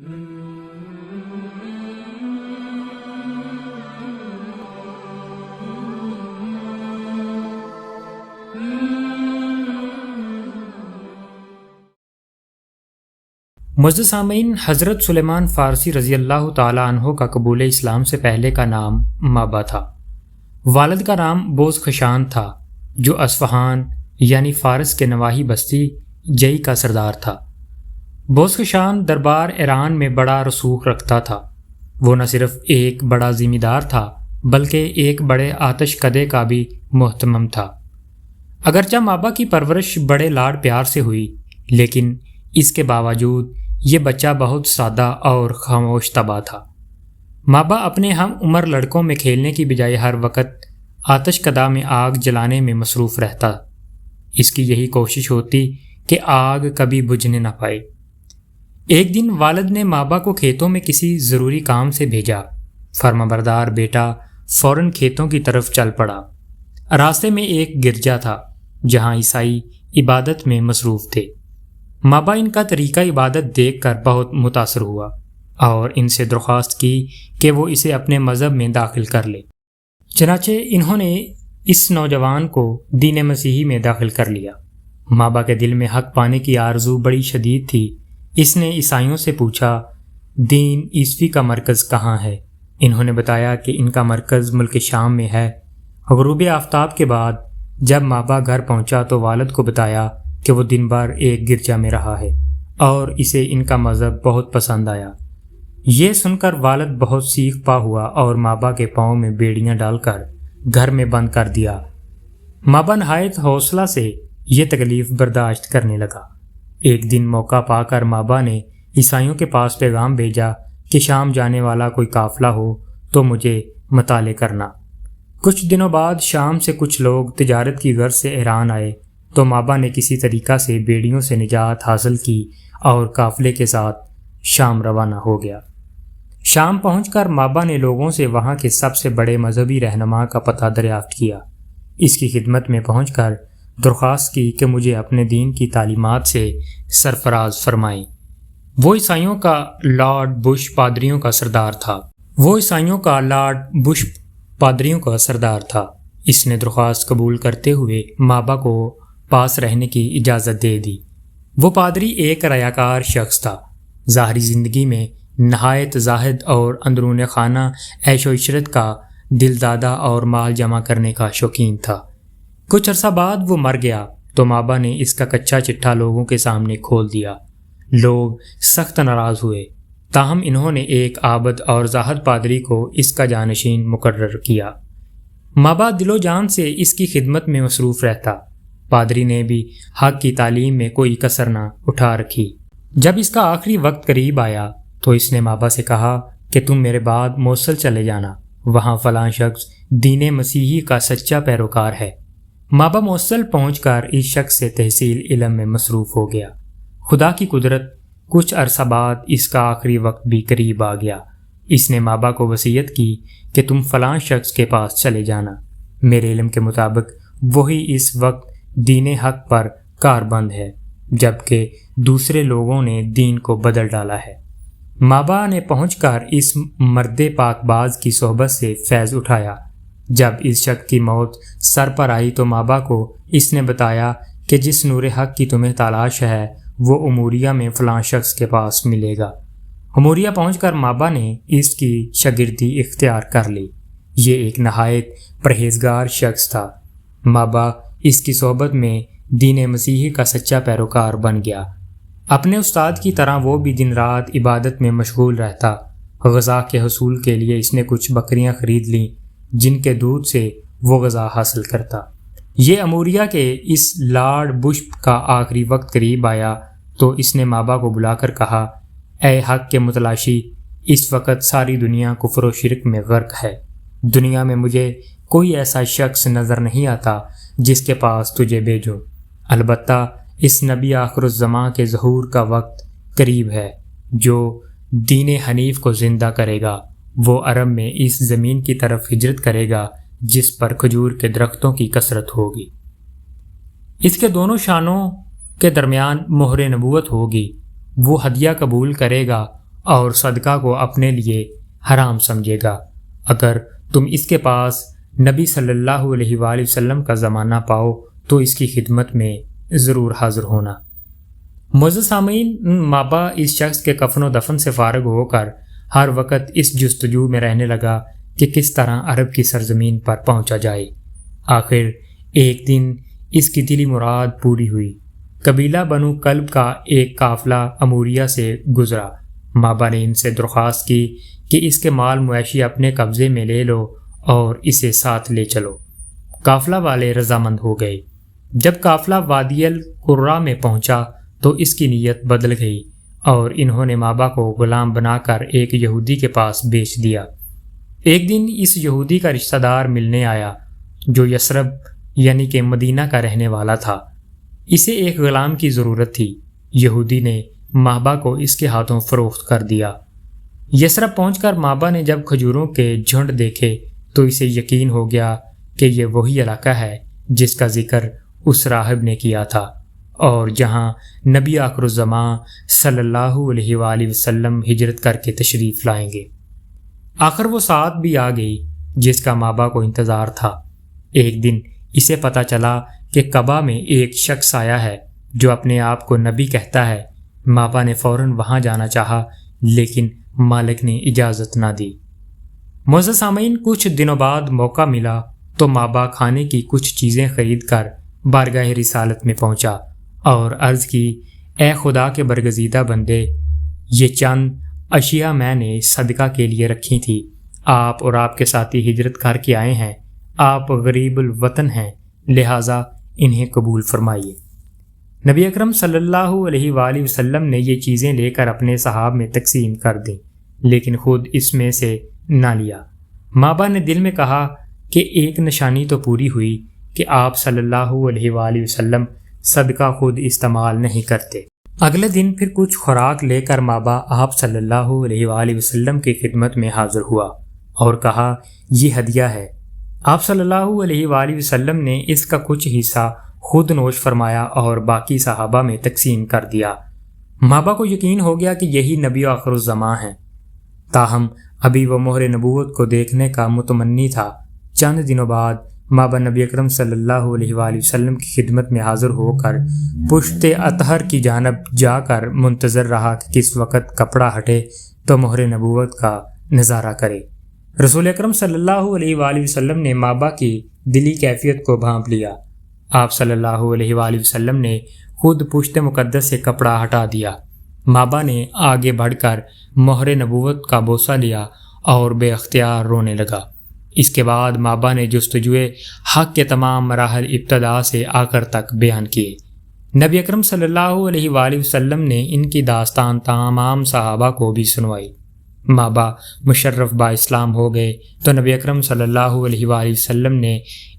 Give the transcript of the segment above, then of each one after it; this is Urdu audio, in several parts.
معزز سامعین، حضرت سلیمان فارسی رضی اللہ تعالیٰ عنہ کا قبول اسلام سے پہلے کا نام مابا تھا۔ والد کا نام بوزخشان تھا جو اصفہان یعنی فارس کے نواحی بستی جئی کا سردار تھا۔ بوزخشان دربار ایران میں بڑا رسوخ رکھتا تھا۔ وہ نہ صرف ایک بڑا ذمہ دار تھا بلکہ ایک بڑے آتش کدے کا بھی محتمم تھا۔ اگرچہ مابا کی پرورش بڑے لاڑ پیار سے ہوئی، لیکن اس کے باوجود یہ بچہ بہت سادہ اور خاموش طبع تھا۔ مابا اپنے ہم عمر لڑکوں میں کھیلنے کی بجائے ہر وقت آتش کدہ میں آگ جلانے میں مصروف رہتا۔ اس کی یہی کوشش ہوتی کہ آگ کبھی بجھنے نہ پائے۔ ایک دن والد نے مابا کو کھیتوں میں کسی ضروری کام سے بھیجا۔ فرمانبردار بیٹا فوراً کھیتوں کی طرف چل پڑا۔ راستے میں ایک گرجا تھا جہاں عیسائی عبادت میں مصروف تھے۔ مابا ان کا طریقہ عبادت دیکھ کر بہت متاثر ہوا اور ان سے درخواست کی کہ وہ اسے اپنے مذہب میں داخل کر لے۔ چنانچہ انہوں نے اس نوجوان کو دین مسیحی میں داخل کر لیا۔ مابا کے دل میں حق پانے کی آرزو بڑی شدید تھی۔ اس نے عیسائیوں سے پوچھا، دین عیسوی کا مرکز کہاں ہے؟ انہوں نے بتایا کہ ان کا مرکز ملک شام میں ہے۔ غروب آفتاب کے بعد جب مابا گھر پہنچا تو والد کو بتایا کہ وہ دن بھر ایک گرجا میں رہا ہے اور اسے ان کا مذہب بہت پسند آیا۔ یہ سن کر والد بہت سیخ پا ہوا اور مابا کے پاؤں میں بیڑیاں ڈال کر گھر میں بند کر دیا۔ مابا نہایت حوصلہ سے یہ تکلیف برداشت کرنے لگا۔ ایک دن موقع پا کر مابا نے عیسائیوں کے پاس پیغام بھیجا کہ شام جانے والا کوئی قافلہ ہو تو مجھے مطالع کرنا۔ کچھ دنوں بعد شام سے کچھ لوگ تجارت کی غرض سے ایران آئے تو مابا نے کسی طریقہ سے بیڑیوں سے نجات حاصل کی اور قافلے کے ساتھ شام روانہ ہو گیا۔ شام پہنچ کر مابا نے لوگوں سے وہاں کے سب سے بڑے مذہبی رہنما کا پتہ دریافت کیا۔ اس کی خدمت میں پہنچ کر درخواست کی کہ مجھے اپنے دین کی تعلیمات سے سرفراز فرمائیں۔ وہ عیسائیوں کا لارڈ بش پادریوں کا سردار تھا۔ اس نے درخواست قبول کرتے ہوئے مابا کو پاس رہنے کی اجازت دے دی۔ وہ پادری ایک ریاکار شخص تھا، ظاہری زندگی میں نہایت زاہد اور اندرون خانہ عیش و عشرت کا دلدادہ اور مال جمع کرنے کا شوقین تھا۔ کچھ عرصہ بعد وہ مر گیا تو مابا نے اس کا کچا چٹھا لوگوں کے سامنے کھول دیا۔ لوگ سخت ناراض ہوئے، تاہم انہوں نے ایک عابد اور زاہد پادری کو اس کا جانشین مقرر کیا۔ مابا دل و جان سے اس کی خدمت میں مصروف رہتا۔ پادری نے بھی حق کی تعلیم میں کوئی کسر نہ اٹھا رکھی۔ جب اس کا آخری وقت قریب آیا تو اس نے مابا سے کہا کہ تم میرے بعد موصل چلے جانا، وہاں فلاں شخص دین مسیحی کا سچا پیروکار ہے۔ مابا موصل پہنچ کر اس شخص سے تحصیل علم میں مصروف ہو گیا۔ خدا کی قدرت، کچھ عرصہ بعد اس کا آخری وقت بھی قریب آ گیا۔ اس نے مابا کو وصیت کی کہ تم فلاں شخص کے پاس چلے جانا، میرے علم کے مطابق وہی اس وقت دین حق پر کاربند ہے، جبکہ دوسرے لوگوں نے دین کو بدل ڈالا ہے۔ مابا نے پہنچ کر اس مرد پاک باز کی صحبت سے فیض اٹھایا۔ جب اس شخص کی موت سر پر آئی تو مابا کو اس نے بتایا کہ جس نور حق کی تمہیں تلاش ہے وہ اموریہ میں فلاں شخص کے پاس ملے گا۔ اموریہ پہنچ کر مابا نے اس کی شاگردی اختیار کر لی۔ یہ ایک نہایت پرہیزگار شخص تھا۔ مابا اس کی صحبت میں دین مسیحی کا سچا پیروکار بن گیا۔ اپنے استاد کی طرح وہ بھی دن رات عبادت میں مشغول رہتا۔ غذا کے حصول کے لیے اس نے کچھ بکریاں خرید لیں جن کے دودھ سے وہ غذا حاصل کرتا۔ یہ اموریہ کے اس لارڈ بش کا آخری وقت قریب آیا تو اس نے مابا کو بلا کر کہا، اے حق کے متلاشی، اس وقت ساری دنیا کفر و شرک میں غرق ہے۔ دنیا میں مجھے کوئی ایسا شخص نظر نہیں آتا جس کے پاس تجھے بھیجوں، البتہ اس نبی آخر الزماں کے ظہور کا وقت قریب ہے جو دین حنیف کو زندہ کرے گا۔ وہ عرب میں اس زمین کی طرف ہجرت کرے گا جس پر کھجور کے درختوں کی کثرت ہوگی۔ اس کے دونوں شانوں کے درمیان مہر نبوت ہوگی۔ وہ ہدیہ قبول کرے گا اور صدقہ کو اپنے لیے حرام سمجھے گا۔ اگر تم اس کے پاس نبی صلی اللہ علیہ وآلہ وسلم کا زمانہ پاؤ تو اس کی خدمت میں ضرور حاضر ہونا۔ معزز سامعین، مابا اس شخص کے کفن و دفن سے فارغ ہو کر ہر وقت اس جستجو میں رہنے لگا کہ کس طرح عرب کی سرزمین پر پہنچا جائے۔ آخر ایک دن اس کی دلی مراد پوری ہوئی۔ قبیلہ بنو کلب کا ایک قافلہ اموریہ سے گزرا۔ مابا نے ان سے درخواست کی کہ اس کے مال مویشی اپنے قبضے میں لے لو اور اسے ساتھ لے چلو۔ قافلہ والے رضامند ہو گئے۔ جب قافلہ وادی القرہ میں پہنچا تو اس کی نیت بدل گئی اور انہوں نے مابا کو غلام بنا کر ایک یہودی کے پاس بیچ دیا۔ ایک دن اس یہودی کا رشتہ دار ملنے آیا جو یثرب یعنی کہ مدینہ کا رہنے والا تھا۔ اسے ایک غلام کی ضرورت تھی۔ یہودی نے مابا کو اس کے ہاتھوں فروخت کر دیا۔ یثرب پہنچ کر مابا نے جب کھجوروں کے جھنڈ دیکھے تو اسے یقین ہو گیا کہ یہ وہی علاقہ ہے جس کا ذکر اس راہب نے کیا تھا اور جہاں نبی آخر الزماں صلی اللہ علیہ وآلہ وسلم ہجرت کر کے تشریف لائیں گے۔ آخر وہ ساتھ بھی آ گئی جس کا مابا کو انتظار تھا۔ ایک دن اسے پتہ چلا کہ قبا میں ایک شخص آیا ہے جو اپنے آپ کو نبی کہتا ہے۔ مابا نے فوراً وہاں جانا چاہا لیکن مالک نے اجازت نہ دی۔ معزز سامعین، کچھ دنوں بعد موقع ملا تو مابا کھانے کی کچھ چیزیں خرید کر بارگاہ رسالت میں پہنچا اور عرض کی، اے خدا کے برگزیدہ بندے، یہ چند اشیاء میں نے صدقہ کے لیے رکھی تھی۔ آپ اور آپ کے ساتھی ہجرت کر کے آئے ہیں، آپ غریب الوطن ہیں، لہٰذا انہیں قبول فرمائیے۔ نبی اکرم صلی اللہ علیہ وآلہ وسلم نے یہ چیزیں لے کر اپنے صحاب میں تقسیم کر دیں لیکن خود اس میں سے نہ لیا۔ مابا نے دل میں کہا کہ ایک نشانی تو پوری ہوئی کہ آپ صلی اللہ علیہ وآلہ وسلم صدقہ خود استعمال نہیں کرتے۔ اگلے دن پھر کچھ خوراک لے کر مابا آپ صلی اللہ علیہ وآلہ وسلم کی خدمت میں حاضر ہوا اور کہا، یہ ہدیہ ہے۔ آپ صلی اللہ علیہ وآلہ وسلم نے اس کا کچھ حصہ خود نوش فرمایا اور باقی صحابہ میں تقسیم کر دیا۔ مابا کو یقین ہو گیا کہ یہی نبی آخر الزماں ہیں، تاہم ابھی وہ مہر نبوت کو دیکھنے کا متمنی تھا۔ چند دنوں بعد مابا نبی اکرم صلی اللہ علیہ وآلہ وسلم کی خدمت میں حاضر ہو کر پشت اطہر کی جانب جا کر منتظر رہا کہ کس وقت کپڑا ہٹے تو مہر نبوت کا نظارہ کرے۔ رسول اکرم صلی اللہ علیہ وآلہ وسلم نے مابا کی دلی کیفیت کو بھانپ لیا۔ آپ صلی اللہ علیہ وآلہ وسلم نے خود پشت مقدس سے کپڑا ہٹا دیا۔ مابا نے آگے بڑھ کر مہر نبوت کا بوسہ لیا اور بے اختیار رونے لگا۔ اس کے بعد مابا نے جستجوئے حق کے تمام مراحل ابتدا سے آخر تک بیان کیے۔ نبی اکرم صلی اللہ علیہ وآلہ وسلم نے ان کی داستان تمام صحابہ کو بھی سنوائی۔ مابا مشرف با اسلام ہو گئے تو نبی اکرم صلی اللہ علیہ وآلہ وسلم نے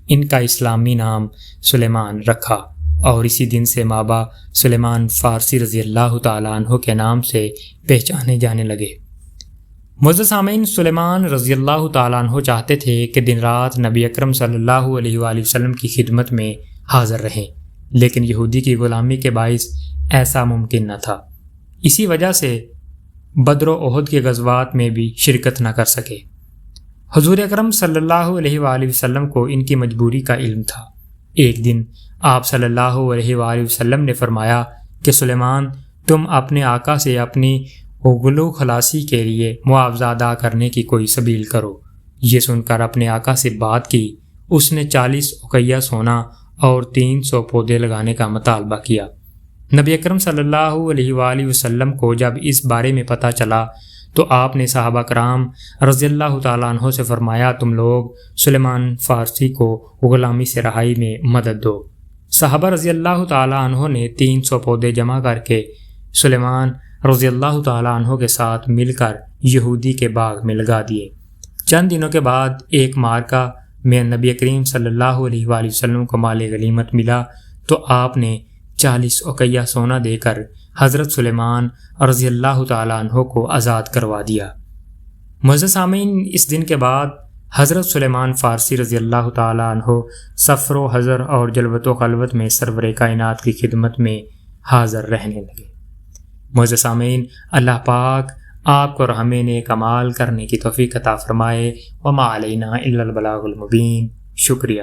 ان کا اسلامی نام سلیمان رکھا اور اسی دن سے مابا سلیمان فارسی رضی اللہ تعالیٰ عنہ کے نام سے پہچانے جانے لگے۔ معزز سامعین، سلیمان رضی اللہ تعالیٰ عنہ چاہتے تھے کہ دن رات نبی اکرم صلی اللہ علیہ وآلہ وسلم کی خدمت میں حاضر رہیں، لیکن یہودی کی غلامی کے باعث ایسا ممکن نہ تھا۔ اسی وجہ سے بدر و احد کے غزوات میں بھی شرکت نہ کر سکے۔ حضور اکرم صلی اللہ علیہ وآلہ وسلم کو ان کی مجبوری کا علم تھا۔ ایک دن آپ صلی اللہ علیہ وآلہ وسلم نے فرمایا کہ سلیمان، تم اپنے آقا سے اپنی غلو خلاصی کے لیے معاوضہ ادا کرنے کی کوئی سبیل کرو۔ یہ سن کر اپنے آقا سے بات کی۔ اس نے 40 اقیہ سونا اور 300 پودے لگانے کا مطالبہ کیا۔ نبی اکرم صلی اللہ علیہ وآلہ وسلم کو جب اس بارے میں پتہ چلا تو آپ نے صحابہ کرام رضی اللہ تعالیٰ عنہ سے فرمایا، تم لوگ سلیمان فارسی کو غلامی سے رہائی میں مدد دو۔ صحابہ رضی اللہ تعالیٰ عنہ نے 300 پودے جمع کر کے سلیمان رضی اللہ تعالیٰ عنہ کے ساتھ مل کر یہودی کے باغ میں لگا دیے۔ چند دنوں کے بعد ایک مارکہ میں نبی کریم صلی اللہ علیہ وآلہ وسلم کو مال غنیمت ملا تو آپ نے 40 اقیہ سونا دے کر حضرت سلیمان رضی اللہ تعالیٰ عنہ کو آزاد کروا دیا۔ معزز سامعین، اس دن کے بعد حضرت سلیمان فارسی رضی اللہ تعالیٰ عنہ سفر و حضر اور جلوت و خلوت میں سرور کائنات کی خدمت میں حاضر رہنے لگے۔ معزز سامعین، اللہ پاک آپ کو اور ہمیں نیک اعمال کرنے کی توفیق عطا فرمائے۔ وما علینا الا البلاغ المبین۔ شکریہ۔